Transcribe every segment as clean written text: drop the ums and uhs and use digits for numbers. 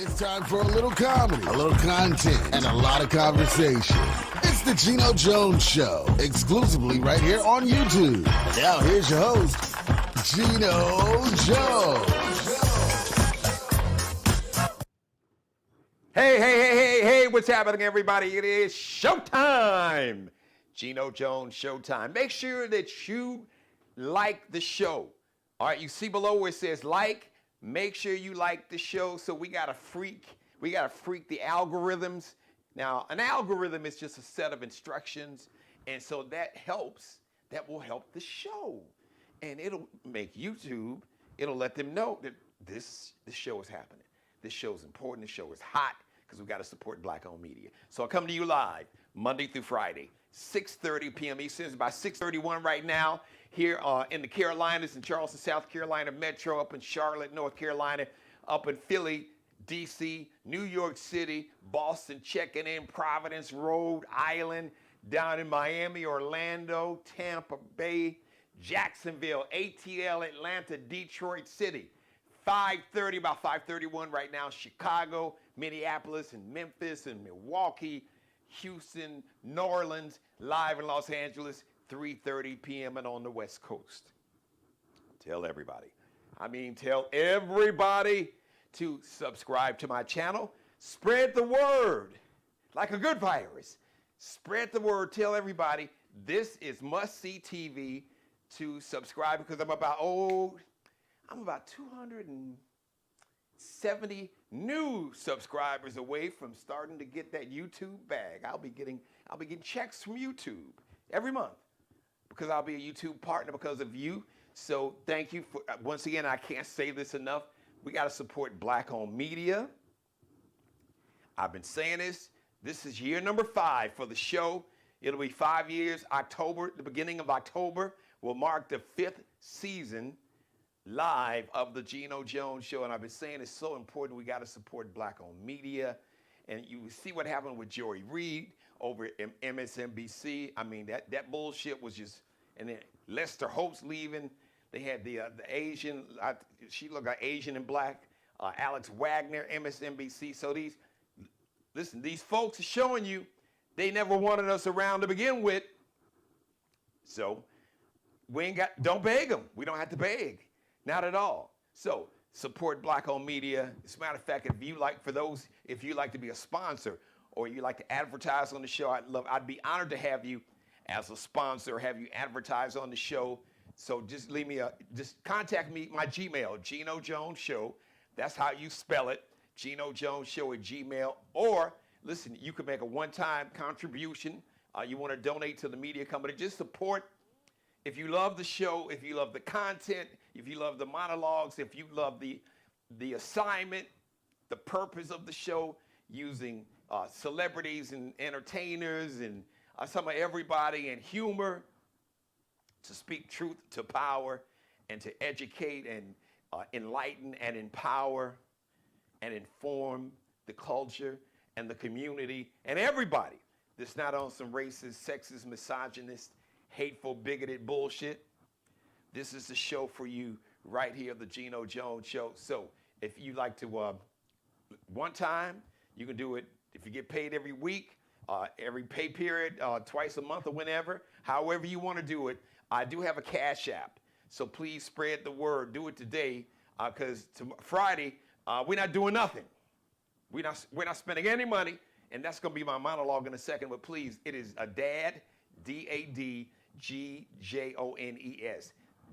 It's time for a little comedy, a little content, and a lot of conversation. It's the Geno Jones Show, exclusively right here on YouTube. And now here's your host, Geno Jones. Hey, what's happening, everybody? It is showtime. Geno Jones Showtime. Make sure that you like the show. All right, you see below where it says like. Make sure you like the show. So we gotta freak the algorithms. Now, an algorithm is just a set of instructions, and so that will help the show. And it'll make YouTube, it'll let them know that this show is happening. This show is important, this show is hot, because we gotta support Black-owned media. So I come to you live, Monday through Friday, 6:30 p.m. Eastern. It's about 6:31 right now. Here in the Carolinas, in Charleston, South Carolina Metro, up in Charlotte, North Carolina, up in Philly, D.C., New York City, Boston, checking in, Providence, Rhode Island, down in Miami, Orlando, Tampa Bay, Jacksonville, ATL, Atlanta, Detroit City. 5:30, about 5:31 right now, Chicago, Minneapolis, and Memphis, and Milwaukee, Houston, New Orleans, live in Los Angeles, 3:30 p.m. and on the West Coast. Tell everybody to subscribe to my channel. Spread the word like a good virus. Spread the word. Tell everybody this is must-see TV to subscribe, because I'm about 270 new subscribers away from starting to get that YouTube bag. I'll be getting checks from YouTube every month, because I'll be a YouTube partner because of you. So thank you for, once again, I can't say this enough. We got to support Black-owned media. I've been saying this. This is year number 5 for the show. It'll be 5 years. October, the beginning of October, will mark the 5th season live of the Geno Jones Show. And I've been saying it's so important. We got to support Black-owned media. And you see what happened with Joy Reid over at MSNBC. I mean, that bullshit was just, and then Lester Hope's leaving. They had the Asian, she looked like Asian and black, Alex Wagner, MSNBC. So these folks are showing you they never wanted us around to begin with. So don't beg them. We don't have to beg, not at all. So support Black-owned media. As a matter of fact, if you like to be a sponsor, or you like to advertise on the show, I'd be honored to have you as a sponsor, have you advertise on the show. So just contact me, my Gmail, Geno Jones Show. That's how you spell it, Geno Jones Show at Gmail. Or listen, you can make a one-time contribution. You want to donate to the media company. Just support. If you love the show, if you love the content, if you love the monologues, if you love the assignment, the purpose of the show, using celebrities and entertainers and some of everybody, and humor to speak truth to power, and to educate and enlighten and empower and inform the culture and the community and everybody that's not on some racist, sexist, misogynist, hateful, bigoted bullshit. This is the show for you right here, the Geno Jones Show. So if you like to one time, you can do it. If you get paid every week, every pay period, twice a month or whenever, however you want to do it. I do have a Cash App, so please spread the word. Do it today, because Friday, we're not doing nothing. We're not spending any money, and that's going to be my monologue in a second, but please, it is a DAD, DADGJONES,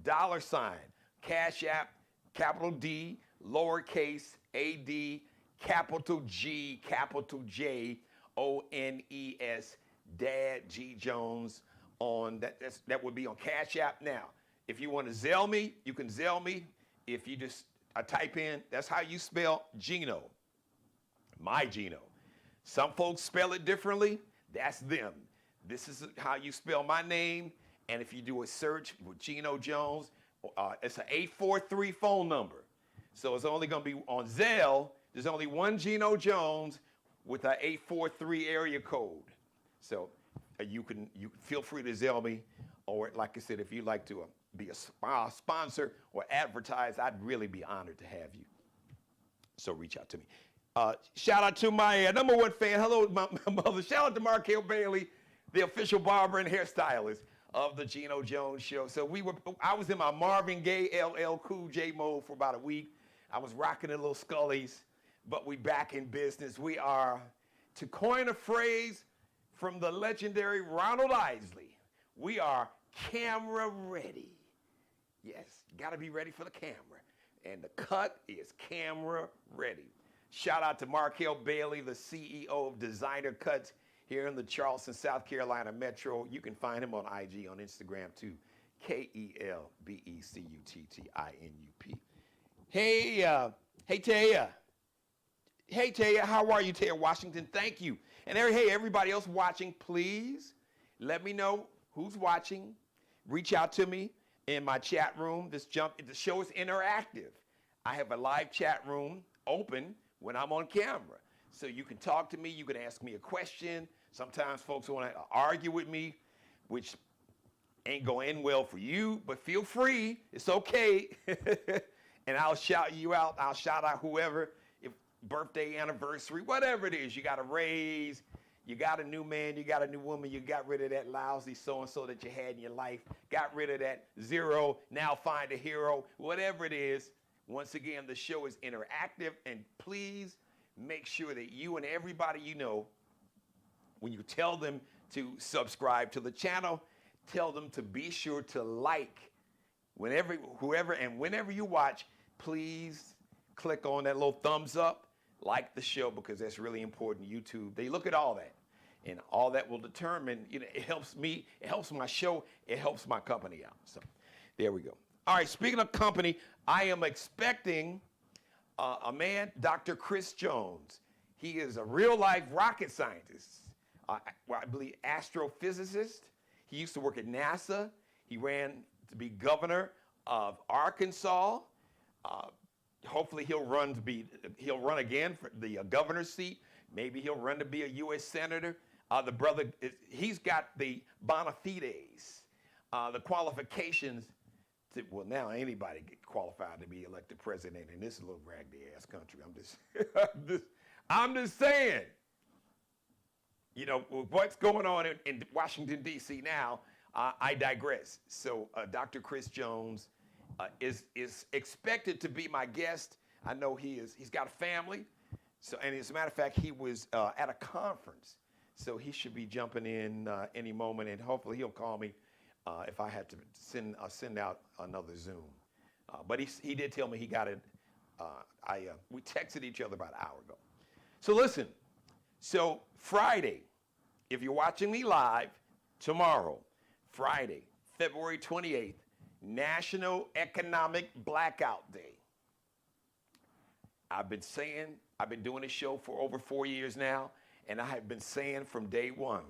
$, Cash App, capital D, lowercase AD, capital G, capital J, ONES, Dad G Jones. That would be on Cash App. Now, if you want to Zelle me, you can Zelle me. If you just type in, that's how you spell Geno, my Geno. Some folks spell it differently. That's them. This is how you spell my name. And if you do a search with Geno Jones, it's an 843 phone number. So it's only going to be on Zelle. There's only one Geno Jones with an 843 area code. So you feel free to Zelle me, or like I said, if you'd like to be a sponsor or advertise, I'd really be honored to have you. So reach out to me. Shout out to my number one fan. Hello, my mother. Shout out to Markel Bailey, the official barber and hairstylist of the Geno Jones Show. So I was in my Marvin Gaye LL Cool J mode for about a week. I was rocking the little Scullies, but we back in business. We are, to coin a phrase from the legendary Ronald Isley, we are camera ready. Yes, got to be ready for the camera. And the cut is camera ready. Shout out to Markel Bailey, the CEO of Designer Cuts here in the Charleston, South Carolina metro. You can find him on IG, on Instagram too. KELBECUTTINUP. Hey Taya. Hey Taya, how are you, Taya Washington? Thank you. And hey, everybody else watching, please let me know who's watching. Reach out to me in my chat room. The show is interactive. I have a live chat room open when I'm on camera. So you can talk to me, you can ask me a question. Sometimes folks want to argue with me, which ain't going to end well for you, but feel free, it's okay. And I'll shout you out, I'll shout out whoever, if birthday, anniversary, whatever it is, you got a raise, you got a new man, you got a new woman, you got rid of that lousy so-and-so that you had in your life, got rid of that zero, now find a hero, whatever it is. Once again, the show is interactive, and please make sure that you and everybody you know, when you tell them to subscribe to the channel, tell them to be sure to like. Whenever you watch, please click on that little thumbs up, like the show, because that's really important. YouTube, they look at all that, and all that will determine, it helps me, it helps my show, it helps my company out. So there we go. All right, speaking of company, I am expecting a man, Dr. Chris Jones. He is a real-life rocket scientist, I believe astrophysicist. He used to work at NASA. He ran to be governor of Arkansas. Hopefully he'll run again for the governor's seat. Maybe he'll run to be a U.S. senator. The brother, he's got the bona fides, the qualifications. Well, now anybody get qualified to be elected president in this little raggedy ass country. I'm just saying. What's going on in Washington D.C. now? I digress. So Dr. Chris Jones is expected to be my guest. I know he's got a family. So, and as a matter of fact, he was at a conference. So he should be jumping in any moment, and hopefully he'll call me if I had to send out another Zoom. But he did tell me he got it. We texted each other about an hour ago. So listen, so Friday, if you're watching me live, tomorrow, Friday, February 28th, National Economic Blackout Day. I've been doing this show for over 4 years now, and I have been saying from day one,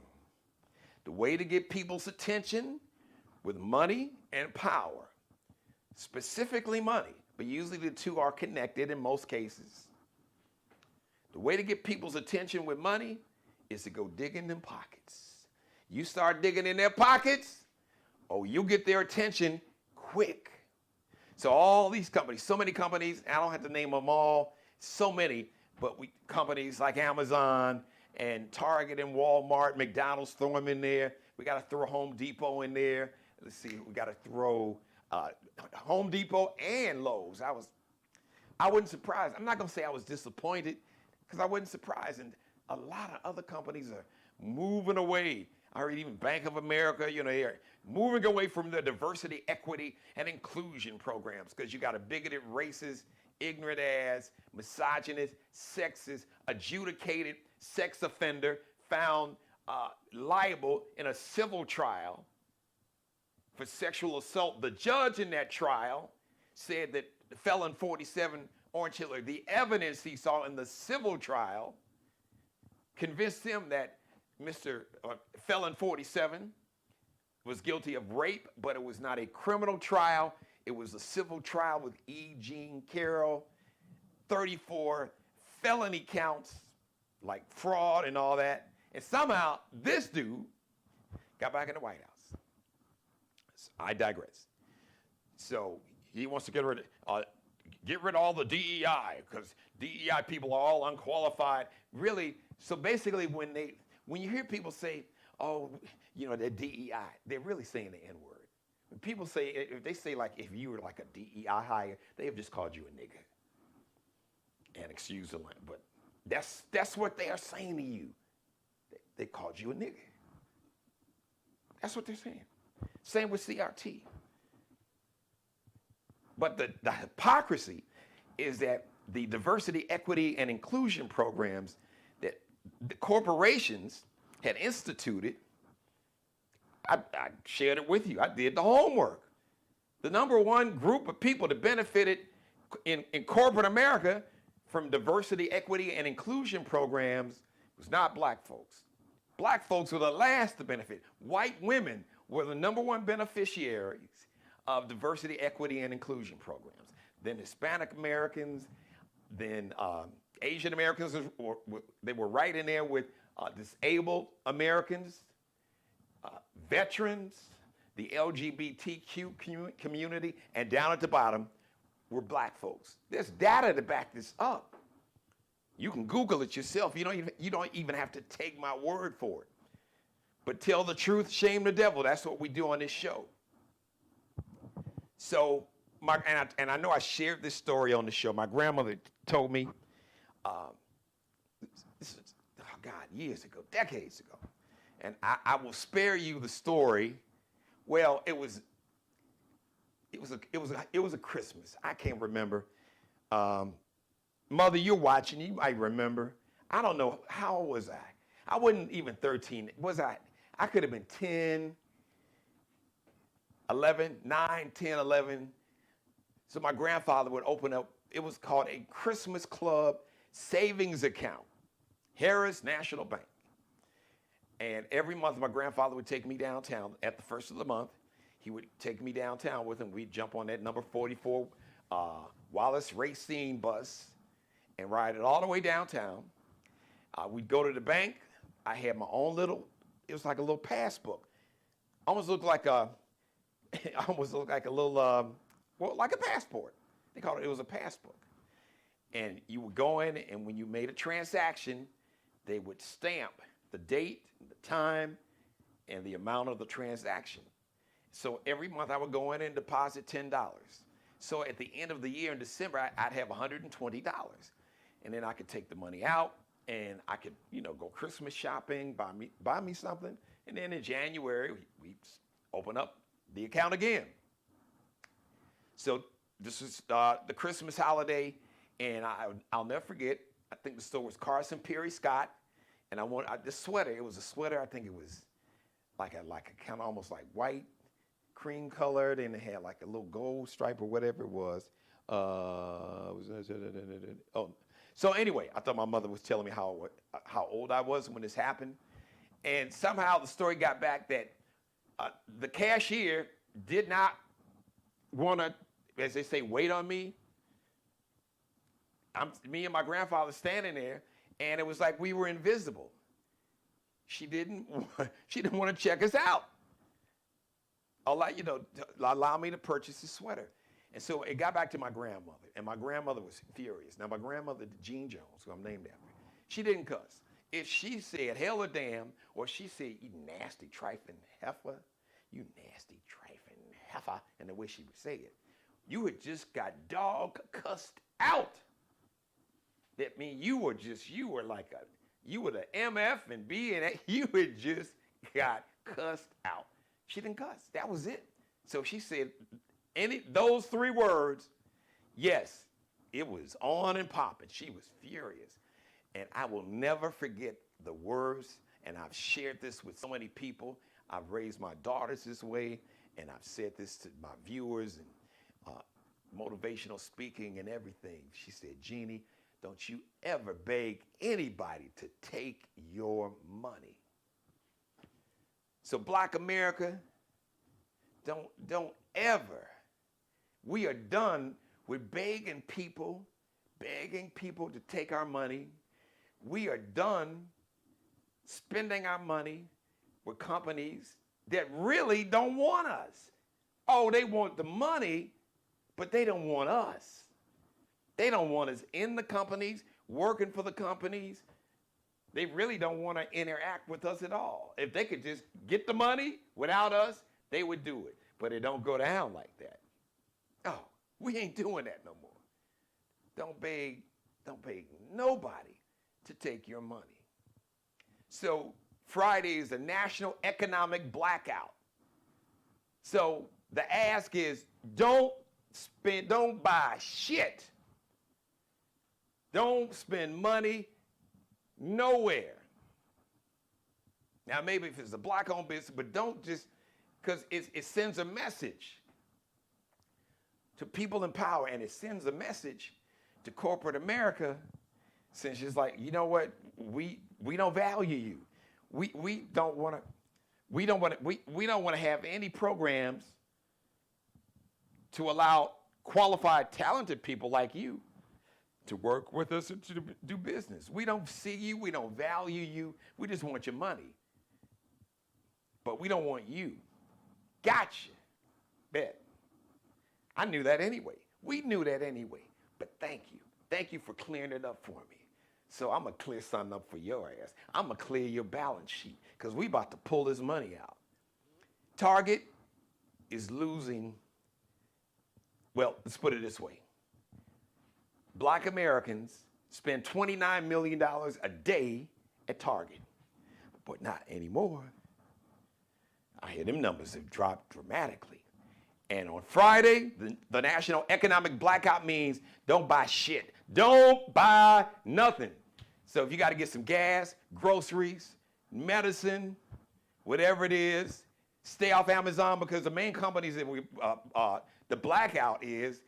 the way to get people's attention with money and power, specifically money, but usually the two are connected in most cases. The way to get people's attention with money is to go dig in them pockets. You start digging in their pockets, you'll get their attention quick. So all these companies, so many companies, I don't have to name them all, so many, but companies like Amazon and Target and Walmart, McDonald's, throw them in there. We got to throw Home Depot in there. Let's see, we got to throw Home Depot and Lowe's. I wasn't surprised. I'm not going to say I was disappointed, because I wasn't surprised. And a lot of other companies are moving away. I heard even Bank of America, they're moving away from the diversity, equity, and inclusion programs, because you got a bigoted, racist, ignorant ass, misogynist, sexist, adjudicated sex offender found liable in a civil trial for sexual assault. The judge in that trial said that felon 47, Orange Hitler, the evidence he saw in the civil trial convinced him that Mr. Felon 47 was guilty of rape, but it was not a criminal trial. It was a civil trial with E. Jean Carroll, 34 felony counts, like fraud and all that. And somehow this dude got back in the White House. So I digress. So he wants to get rid of, get rid of all the DEI because DEI people are all unqualified. Really, so basically when you hear people say, oh, they're DEI, they're really saying the N-word. When people say, if they say like, if you were like a DEI hire, they have just called you a nigga. And excuse the line, but that's what they are saying to you. They called you a nigga. That's what they're saying. Same with CRT. But the hypocrisy is that the diversity, equity, and inclusion programs that the corporations had instituted, I shared it with you. I did the homework. The number one group of people that benefited in corporate America from diversity, equity, and inclusion programs was not black folks. Black folks were the last to benefit. White women were the number one beneficiaries of diversity, equity, and inclusion programs. Then Hispanic Americans, then Asian Americans, they were right in there with disabled Americans, veterans, the LGBTQ community, and down at the bottom were black folks. There's data to back this up. You can Google it yourself. You don't even have to take my word for it. But tell the truth, shame the devil. That's what we do on this show. So, and I know I shared this story on the show. My grandmother told me, this is, oh God, years ago, decades ago. And I will spare you the story. Well, it was a Christmas. I can't remember. Mother, you're watching. You might remember. I don't know. How old was I? I wasn't even 13. Was I? I could have been 10, 11, 9, 10, 11. So my grandfather would open up, it was called a Christmas Club savings account, Harris National Bank. And every month my grandfather would take me downtown at the first of the month. He would take me downtown with him. We'd jump on that number 44 Wallace Racine bus and ride it all the way downtown. We'd go to the bank. I had my own it was like a little passbook. Almost looked like a little, like a passport. They called it was a passbook. And you would go in, and when you made a transaction, they would stamp the date, the time, and the amount of the transaction. So every month I would go in and deposit $10. So at the end of the year in December, I'd have $120. And then I could take the money out, and I could, go Christmas shopping, buy me something. And then in January, we open up the account again. So this is the Christmas holiday, and I'll never forget, I think the store was Carson Perry Scott, and this sweater, it was a sweater, I think it was like a kind of almost like white, cream colored, and it had like a little gold stripe or whatever it was. So anyway, I thought my mother was telling me how old I was when this happened. And somehow the story got back that the cashier did not want to, as they say, wait on me. Me and my grandfather standing there, and it was like we were invisible. She didn't want to check us out. Allow me to purchase this sweater. And so it got back to my grandmother, and my grandmother was furious. Now, my grandmother, Gene Jones, who I'm named after, she didn't cuss. If she said hell or damn, or she said, you nasty trifling heifer, you nasty trifling heifer, and the way she would say it, you had just got dog cussed out. That means you were the MF and B and A, you had just got cussed out. She didn't cuss. That was it. So she said, those three words, yes, it was on and popping. She was furious. And I will never forget the words, and I've shared this with so many people. I've raised my daughters this way, and I've said this to my viewers and motivational speaking and everything. She said, Jeannie, don't you ever beg anybody to take your money. So Black America, don't ever. We are done with begging people to take our money. We are done spending our money with companies that really don't want us. Oh, they want the money, but they don't want us. They don't want us in the companies, working for the companies. They really don't want to interact with us at all. If they could just get the money without us, they would do it. But it don't go down like that. Oh, we ain't doing that no more. Don't beg nobody to take your money. So Friday is the National Economic Blackout. So the ask is don't buy shit. Don't spend money nowhere. Now maybe if it's a black-owned business, but don't just, because it sends a message to people in power, and it sends a message to corporate America, since it's like, you know what, we don't value you. We don't want to have any programs to allow qualified, talented people like you to work with us and to do business. We don't see you, we don't value you, we just want your money. But we don't want you. Gotcha. Bet. I knew that anyway. We knew that anyway. But thank you. Thank you for clearing it up for me. So I'm going to clear something up for your ass. I'm going to clear your balance sheet because we about to pull this money out. Target is losing, well, let's put it this way. Black Americans spend $29 million a day at Target, but not anymore. I hear them numbers have dropped dramatically. And on Friday, the National Economic Blackout means don't buy shit. Don't buy nothing. So if you got to get some gas, groceries, medicine, whatever it is, stay off Amazon, because the main companies that the blackout is,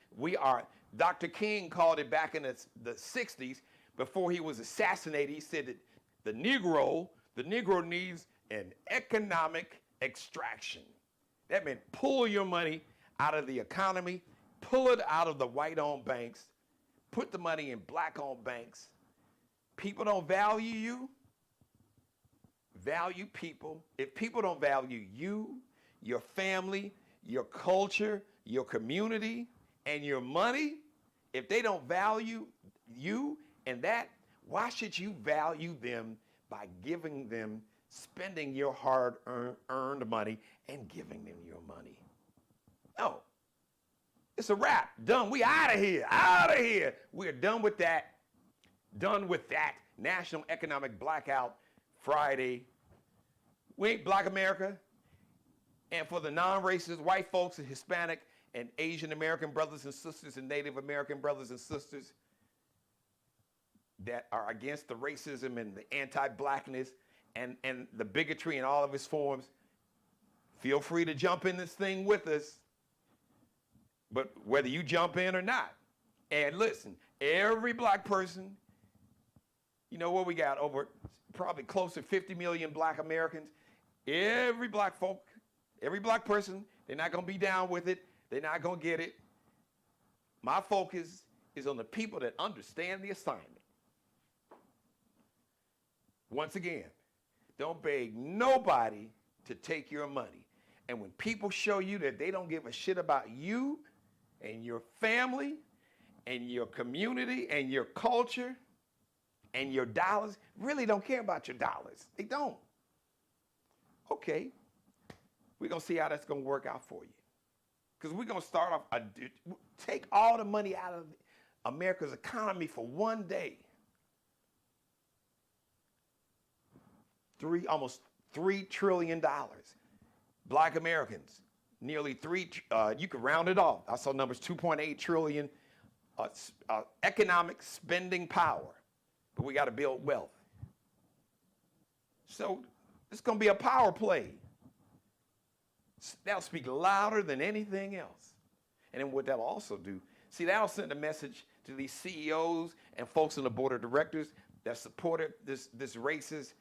Dr. King called it back in the 60s before he was assassinated. He said that the Negro needs an economic extraction. That meant pull your money out of the economy, pull it out of the white-owned banks, put the money in black-owned banks. People don't value you. Value people. If people don't value you, your family, your culture, your community, and your money, if they don't value you and that, why should you value them by giving them, spending your hard-earned money and giving them your money? No. It's a wrap. Done. We out of here. Out of here. We're done with that. Done with that. National Economic Blackout Friday. We ain't Black America. And for the non-racist white folks and Hispanic and Asian American brothers and sisters and Native American brothers and sisters that are against the racism and the anti-blackness and the bigotry in all of its forms, feel free to jump in this thing with us. But whether you jump in or not, and listen, every black person, you know what, we got over probably close to 50 million black Americans. Every black folk, every black person, they're not going to be down with it. They're not going to get it. My focus is on the people that understand the assignment. Once again, don't beg nobody to take your money. And when people show you that they don't give a shit about you and your family and your community and your culture and your dollars, really don't care about your dollars. They don't. Okay, we're going to see how that's going to work out for you. Because we're going to start off, take all the money out of America's economy for one day. Almost $3 trillion. Black Americans, nearly you could round it off. I saw numbers 2.8 trillion economic spending power. But we got to build wealth. So it's going to be a power play. That'll speak louder than anything else. And then what that'll also do, see, that'll send a message to these CEOs and folks on the board of directors that supported this racist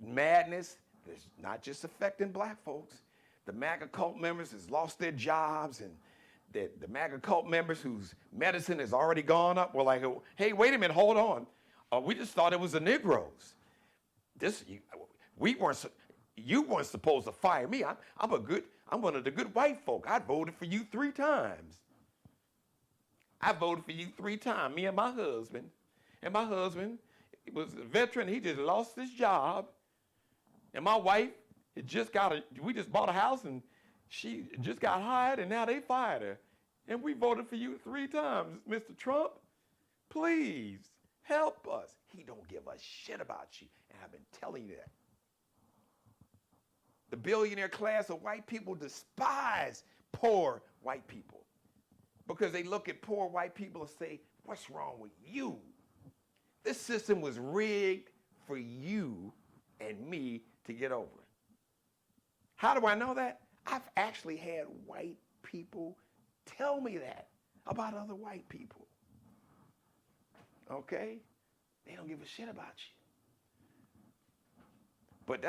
madness that's not just affecting black folks. The MAGA cult members has lost their jobs, and the MAGA cult members whose medicine has already gone up were like, hey, wait a minute, hold on. We just thought it was the Negroes. You weren't supposed to fire me. I'm one of the good white folk. I voted for you 3 times. I voted for you 3 times, me and my husband. And my husband was a veteran. He just lost his job. And my wife we just bought a house, and she just got hired, and now they fired her. And we voted for you 3 times, Mr. Trump. Please help us. He don't give a shit about you. And I've been telling you that. The billionaire class of white people despise poor white people because they look at poor white people and say, what's wrong with you? This system was rigged for you and me to get over. How do I know that? I've actually had white people tell me that about other white people. Okay? They don't give a shit about you. But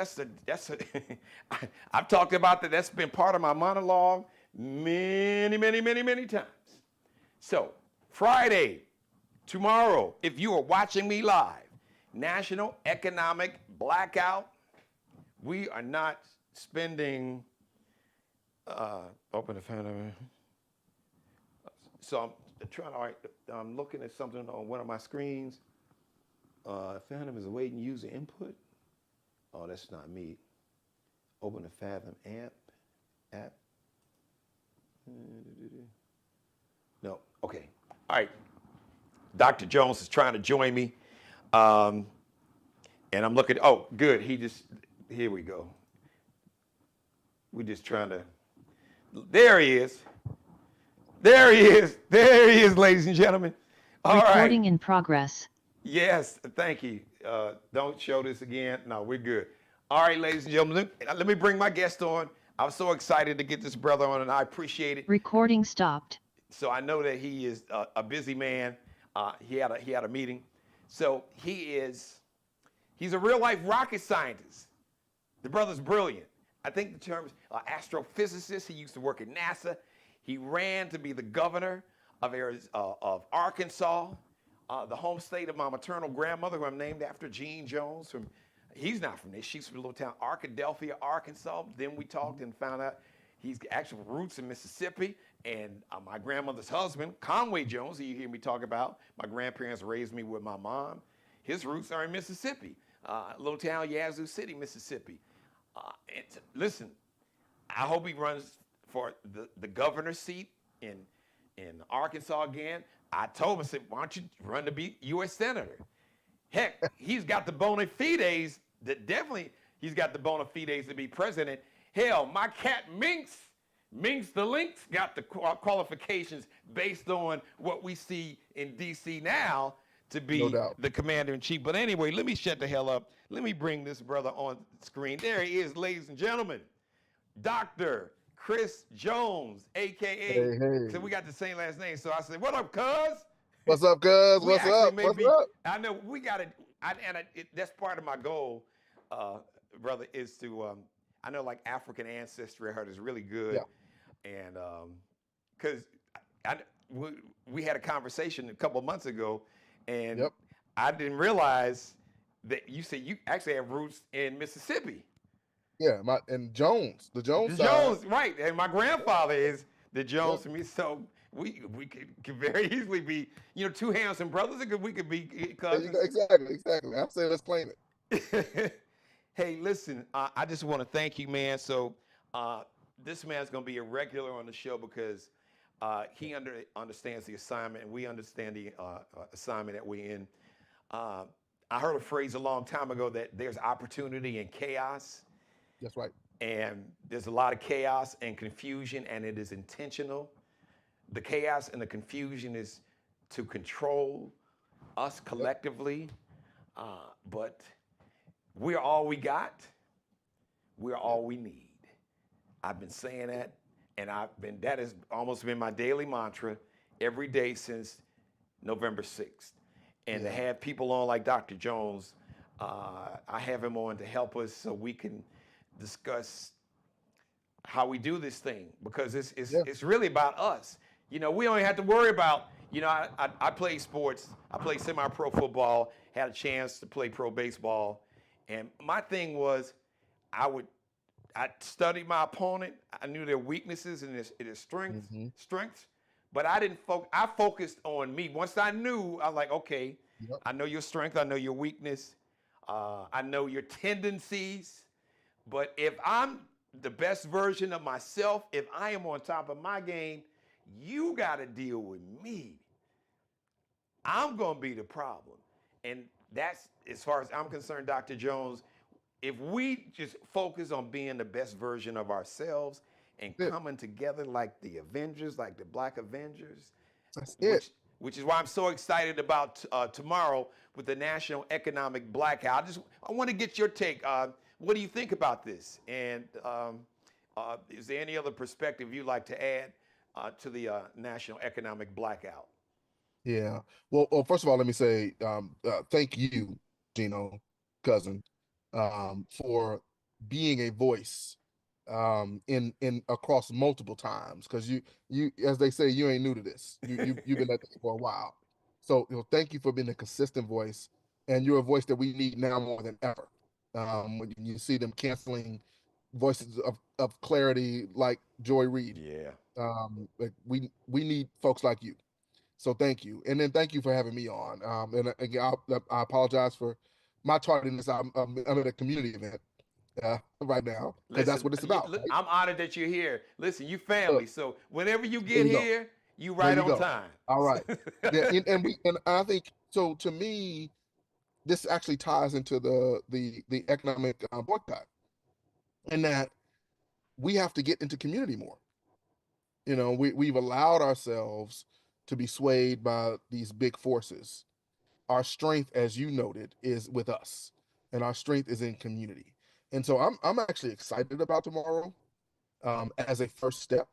I've talked about that. That's been part of my monologue many times. So, Friday, tomorrow, if you are watching me live, National Economic Blackout. We are not spending, open the fan. So I'm looking at something on one of my screens. Phantom is awaiting user input. Oh, that's not me. Open the Fathom app. No, okay. All right. Dr. Jones is trying to join me. And I'm looking, oh, good. Here we go. We're just trying to, there he is. There he is, ladies and gentlemen. All Recording right. in progress. Yes, thank you. Don't show this again. No, we're good. All right, ladies and gentlemen, let me bring my guest on. I'm so excited to get this brother on, and I appreciate it. Recording stopped. So I know that he is a busy man. He had a meeting. So he's a real life rocket scientist. The brother's brilliant. I think the term is astrophysicist. He used to work at NASA. He ran to be the governor of Arkansas, the home state of my maternal grandmother, who I'm named after, Gene Jones. He's not from there. She's from a little town, Arkadelphia, Arkansas. Then we talked and found out he's actual roots in Mississippi. And my grandmother's husband, Conway Jones, who you hear me talk about, my grandparents raised me with my mom. His roots are in Mississippi, a little town, Yazoo City, Mississippi. Listen, I hope he runs for the governor's seat in Arkansas again. I told him, I said, why don't you run to be U.S. Senator? Heck, he's got the bona fides he's got the bona fides to be president. Hell, my cat Minx the Lynx got the qualifications based on what we see in D.C. now to be the commander-in-chief. But anyway, let me shut the hell up. Let me bring this brother on screen. There he is, ladies and gentlemen. Dr. Chris Jones, a.k.a. Hey. So we got the same last name. So I said, what up, cuz? What's up, cuz? What's up? I know we got it. That's part of my goal, brother, is to, I know like African ancestry I heard is really good. Yeah. And because we had a conversation a couple of months ago, and I didn't realize that you said you actually have roots in Mississippi. Yeah, the Jones side. Jones, right. And my grandfather is the Jones to me, so we could very easily be, two handsome brothers. We could be cousins. Exactly. I'm saying let's claim it. Hey, listen, I just want to thank you, man. So this man's going to be a regular on the show because he understands the assignment, and we understand the assignment that we're in. I heard a phrase a long time ago that there's opportunity in chaos. That's right. And there's a lot of chaos and confusion, and it is intentional. The chaos and the confusion is to control us collectively, but we're all we got. We're all we need. I've been saying that, and that has almost been my daily mantra every day since November 6th. And to have people on like Dr. Jones, I have him on to help us so we can discuss how we do this thing, because it's really about us. We don't have to worry about, I play sports. I play semi-pro football, had a chance to play pro baseball. And my thing was I studied my opponent. I knew their weaknesses and their strengths. But I didn't focus. I focused on me. Once I knew, I was like, okay, Yep. I know your strength. I know your weakness. I know your tendencies. But if I'm the best version of myself, if I am on top of my game, you got to deal with me. I'm going to be the problem. And that's, as far as I'm concerned, Dr. Jones, if we just focus on being the best version of ourselves and That's it. coming together like the Avengers, like the Black Avengers, That's it. which is why I'm so excited about tomorrow with the National Economic Blackout. I want to get your take. What do you think about this? And is there any other perspective you'd like to add to the National Economic Blackout? Yeah. Well, first of all, let me say thank you, Geno, cousin, for being a voice in across multiple times. Because you, as they say, you ain't new to this. You've been at this for a while. So thank you for being a consistent voice, and you're a voice that we need now more than ever. When you see them canceling voices of clarity like Joy Reid, Yeah. like we need folks like you. So thank you, and then thank you for having me on. And again, I apologize for my tardiness. I'm at a community event right now because that's Listen, what it's about. Right? I'm honored that you're here. Listen, you family. Look, So whenever you there get you go. here, you There right you on go. time. All right. Yeah, and I think so. To me, this actually ties into the economic boycott, and that we have to get into community more. We've allowed ourselves to be swayed by these big forces. Our strength, as you noted, is with us, and our strength is in community. And so I'm actually excited about tomorrow as a first step.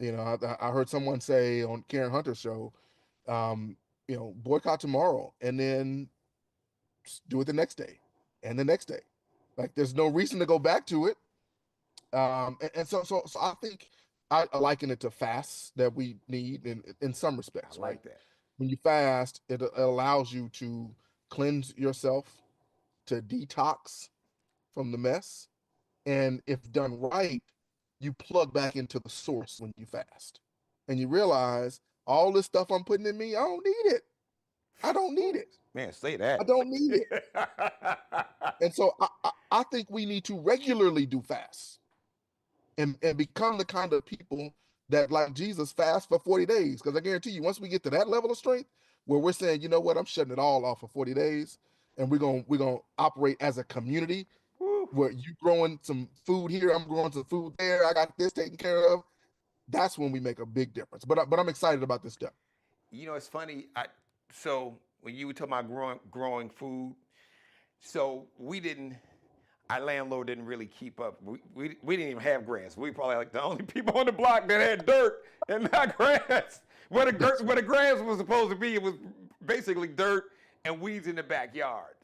I heard someone say on Karen Hunter's show, boycott tomorrow and then do it the next day and the next day. Like there's no reason to go back to it. And so I think I liken it to fasts that we need in some I respects, right? like that. When you fast, it allows you to cleanse yourself, to detox from the mess. And if done right, you plug back into the source when you fast. And you realize all this stuff I'm putting in me, I don't need it. I don't need it. Man, say I that. don't need it. And so I think we need to regularly do fasts and become the kind of people that, like Jesus, fast for 40 days. Because I guarantee you, once we get to that level of strength where we're saying, you know what, I'm shutting it all off for 40 days, and we're gonna operate as a community Woo. where you growing some food here, I'm growing some food there, I got this taken care of. That's when we make a big difference. But I'm excited about this step. It's funny. So when you were talking about growing food, so our landlord didn't really keep up. We didn't even have grass. We probably like the only people on the block that had dirt and not grass. Where the grass was supposed to be, it was basically dirt and weeds in the backyard.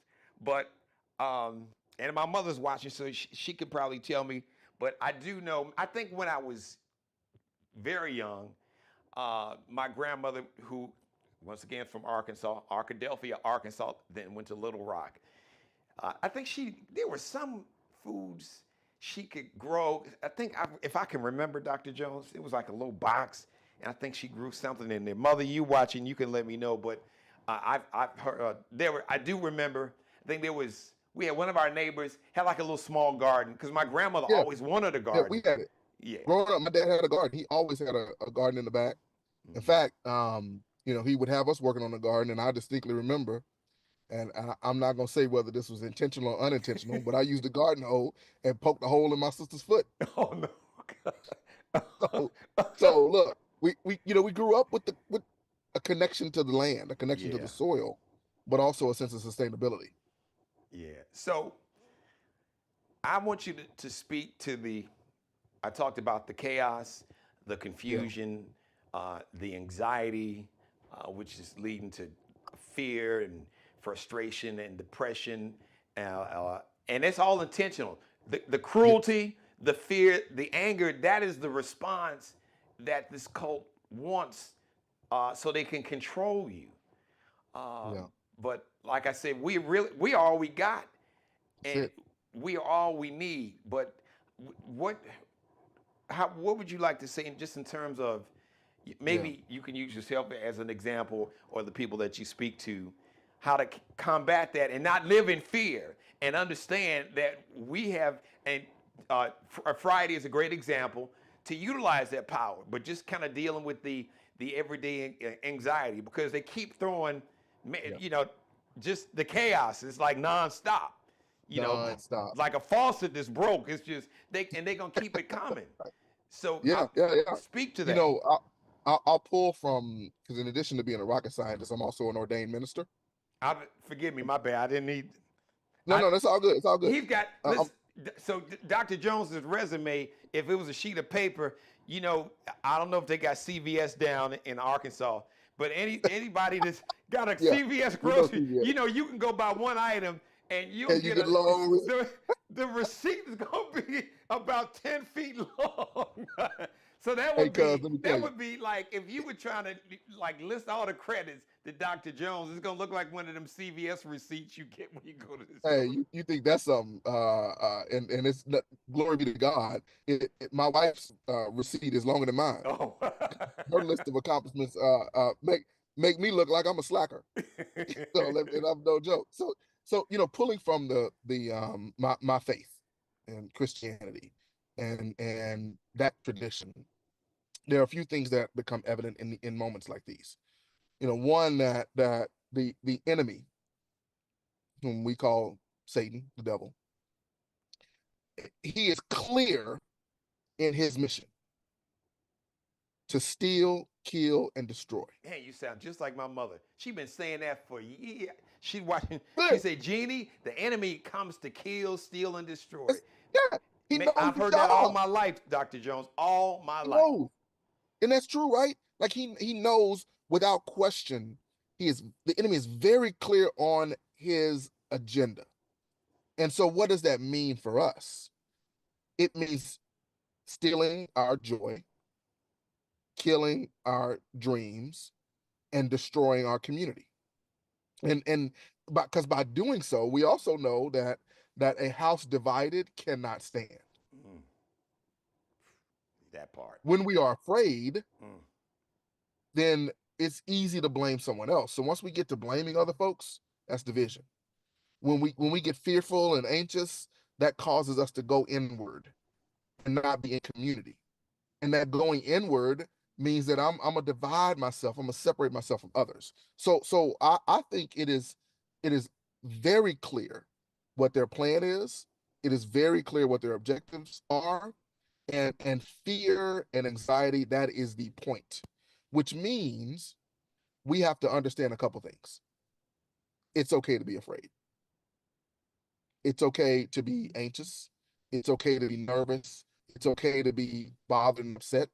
But and my mother's watching, so she could probably tell me. But I do know. I think when I was very young, my grandmother, who once again from Arkansas, Arkadelphia, Arkansas, then went to Little Rock. I think there were some foods she could grow. I think, if I can remember, Dr. Jones, it was like a little box, and I think she grew something in there. Mother, you watching, you can let me know. But I've heard I do remember. I think we had one of our neighbors had like a little small garden because my grandmother always wanted a Yeah, garden. we had it. Yeah. Growing up, my dad had a garden. He always had a garden in the back. In fact, he would have us working on the garden, and I distinctly remember, and I'm not gonna say whether this was intentional or unintentional, but I used the garden hoe and poked a hole in my sister's foot. Oh no. So look, we grew up with a connection to the land, a connection to Yeah. the soil, but also a sense of sustainability. Yeah. So I want you to speak to I talked about the chaos, the confusion, the anxiety, which is leading to fear and frustration and depression. And it's all intentional. The cruelty, the fear, the anger, that is the response that this cult wants so they can control you. But like I said, we are all we got, and we are all we need. But what would you like to say, just in terms of, Maybe you can use yourself as an example, or the people that you speak to, how to combat that and not live in fear, and understand that we have, and Friday is a great example to utilize that power, but just kind of dealing with the everyday anxiety, because they keep throwing, you know, just the chaos is like nonstop. You know, Non-stop. like a faucet that's broke. It's just they're gonna keep it coming. So Yeah. speak to You that. know, I'll pull from, because in addition to being a rocket scientist, I'm also an ordained minister. Forgive me, my bad. I didn't need. No, that's all good. It's all good. He's got. I'm- So Dr. Jones's resume, if it was a sheet of paper, you know, I don't know if they got CVS down in Arkansas, but anybody that's got a Yeah, CVS we know grocery, CVS. you know, you can go buy one item and you'll And you get get long. the receipt is gonna be about 10 feet long. So that Hey, would cuz, let me tell you. would be like if you were trying to like list all the credits to Dr. Jones, it's gonna look like one of them CVS receipts you get when you go to the store. Hey, you think that's something? And it's not, glory be to God. My wife's receipt is longer than mine. Oh. Her list of accomplishments make me look like I'm a slacker. So, and I'm no joke. So you know, pulling from my faith and Christianity and that tradition, there are a few things that become evident in moments like these. You know, one, that the enemy, whom we call Satan, the devil, he is clear in his mission to steal, kill, and destroy. Man, you sound just like my mother. She been saying that for years. She watching. She Clear. said, "Jeannie, the enemy comes to kill, steal, and destroy." Yeah, he Man, knows I've the heard that all job. my life, Dr. Jones. All my He life. knows. And that's true, right? Like he knows without question. The enemy is very clear on his agenda. And so what does that mean for us? It means stealing our joy, killing our dreams, and destroying our community. And because by doing so, we also know that a house divided cannot stand. Mm. That part. When we are afraid, Mm. then it's easy to blame someone else. So once we get to blaming other folks, that's division. When we get fearful and anxious, that causes us to go inward and not be in community. And that going inward means that I'm gonna divide myself, I'm gonna separate myself from others. So I think it is very clear what their plan is. It is very clear what their objectives are. And fear and anxiety, that is the point, which means we have to understand a couple things. It's okay to be afraid. It's okay to be anxious. It's okay to be nervous. It's okay to be bothered and upset.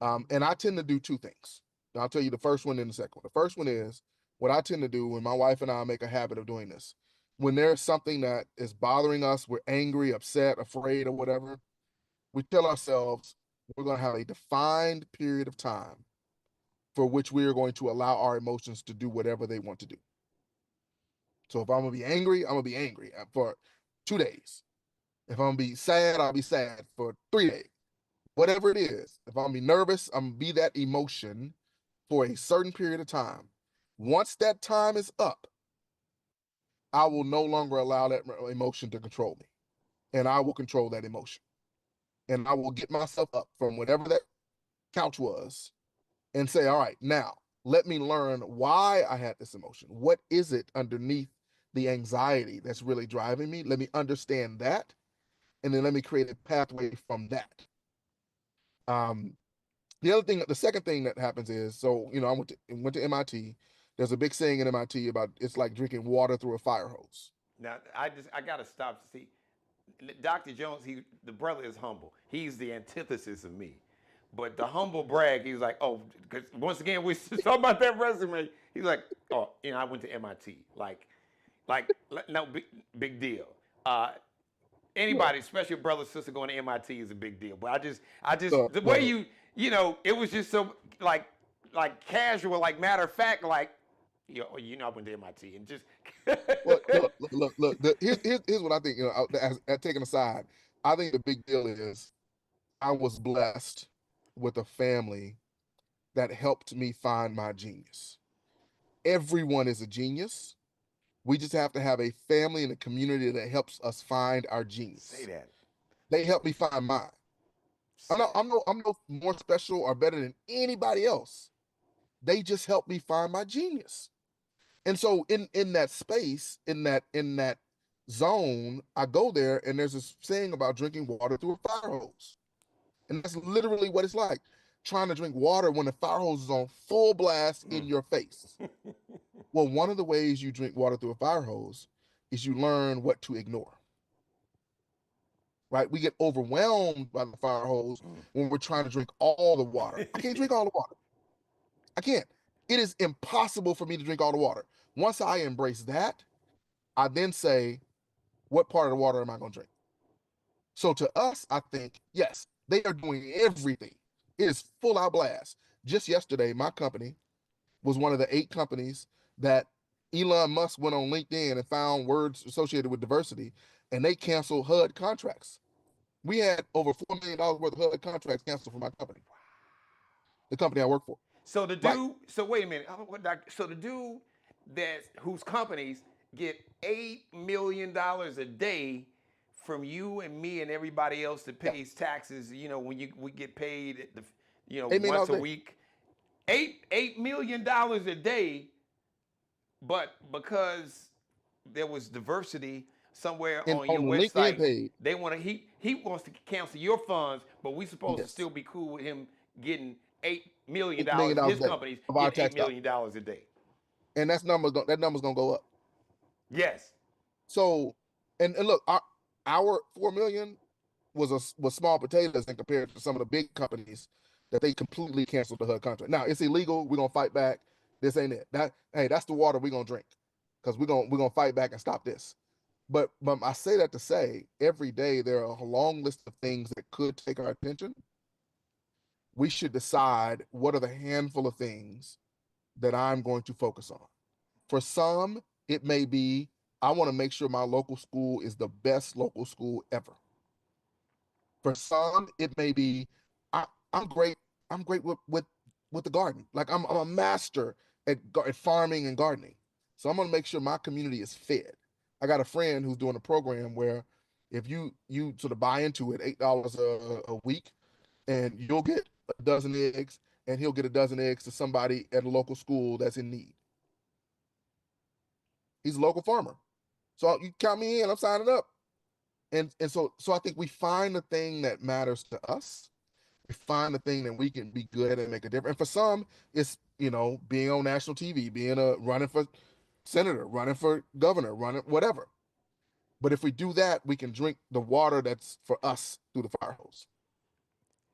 And I tend to do two things. And I'll tell you the first one and the second one. The first one is what I tend to do when my wife and I make a habit of doing this. When there's something that is bothering us, we're angry, upset, afraid, or whatever, we tell ourselves we're going to have a defined period of time for which we are going to allow our emotions to do whatever they want to do. So if I'm going to be angry, I'm going to be angry for 2 days. If I'm going to be sad, I'll be sad for 3 days. Whatever it is, if I'm going to be nervous, I'm going to be that emotion for a certain period of time. Once that time is up, I will no longer allow that emotion to control me. And I will control that emotion. And I will get myself up from whatever that couch was and say, all right, now let me learn why I had this emotion. What is it underneath the anxiety that's really driving me? Let me understand that. And then let me create a pathway from that. The second thing that happens is, so, you know, I went to MIT. There's a big saying in MIT about it's like drinking water through a fire hose. Now I gotta stop to see. Dr. Jones, the brother is humble. He's the antithesis of me. But the humble brag, he was like, oh, because once again, we talk about that resume. He's like, oh, you know, I went to MIT. Like, no, big deal. Anybody, especially a brother, sister going to MIT is a big deal. But the way you know, it was just so like casual, like matter of fact, like, you know, I went to MIT and just. Look. Here's what I think. You know, as taking aside, I think the big deal is I was blessed with a family that helped me find my genius. Everyone is a genius. We just have to have a family and a community that helps us find our Say genius. that. They helped me find mine. Say that. I'm no more special or better than anybody else. They just helped me find my genius. And so in that space, in that zone, I go there and there's this saying about drinking water through a fire hose. And that's literally what it's like, trying to drink water when the fire hose is on full blast in your face. Well, one of the ways you drink water through a fire hose is you learn what to ignore. Right? We get overwhelmed by the fire hose when we're trying to drink all the water. I can't drink all the water. I can't. It is impossible for me to drink all the water. Once I embrace that, I then say, what part of the water am I going to drink? So to us, I think, yes, they are doing everything. It is full out blast. Just yesterday, my company was one of the 8 companies that Elon Musk went on LinkedIn and found words associated with diversity, and they canceled HUD contracts. We had over $4 million worth of HUD contracts canceled for my company, the company I work for. So the Right. dude, so wait a minute. So the dude whose companies get $8 million a day from you and me and everybody else that Yeah. pays taxes, we get paid at $8 million once a a day. week. $8 million a day, but because there was diversity somewhere And on your on the LinkedIn website, page, they want to he wants to cancel your funds, but we supposed to yes, still be cool with him getting $8 million. $8 million His a day companies of our get tax $8 dollars. million a day. And that number's gonna go up. Yes. So, and look, our 4 million was small potatoes in compared to some of the big companies that they completely canceled the HUD contract. Now it's illegal. We're gonna fight back. This ain't it. That's the water we're gonna drink, because we're gonna fight back and stop this. But I say that to say, every day there are a long list of things that could take our attention. We should decide what are the handful of things that I'm going to focus on. For some, it may be, I want to make sure my local school is the best local school ever. For some, it may be, I, I'm great. I'm great with the garden. Like I'm a master at farming and gardening. So I'm gonna make sure my community is fed. I got a friend who's doing a program where if you sort of buy into it, $8 a week, and you'll get a dozen eggs, and he'll get a dozen eggs to somebody at a local school that's in need. He's a local farmer. So you count me in, I'm signing up. And so I think we find the thing that matters to us. We find the thing that we can be good at and make a difference. And for some, it's being on national TV, running for senator, running for governor, running whatever. But if we do that, we can drink the water that's for us through the fire hose.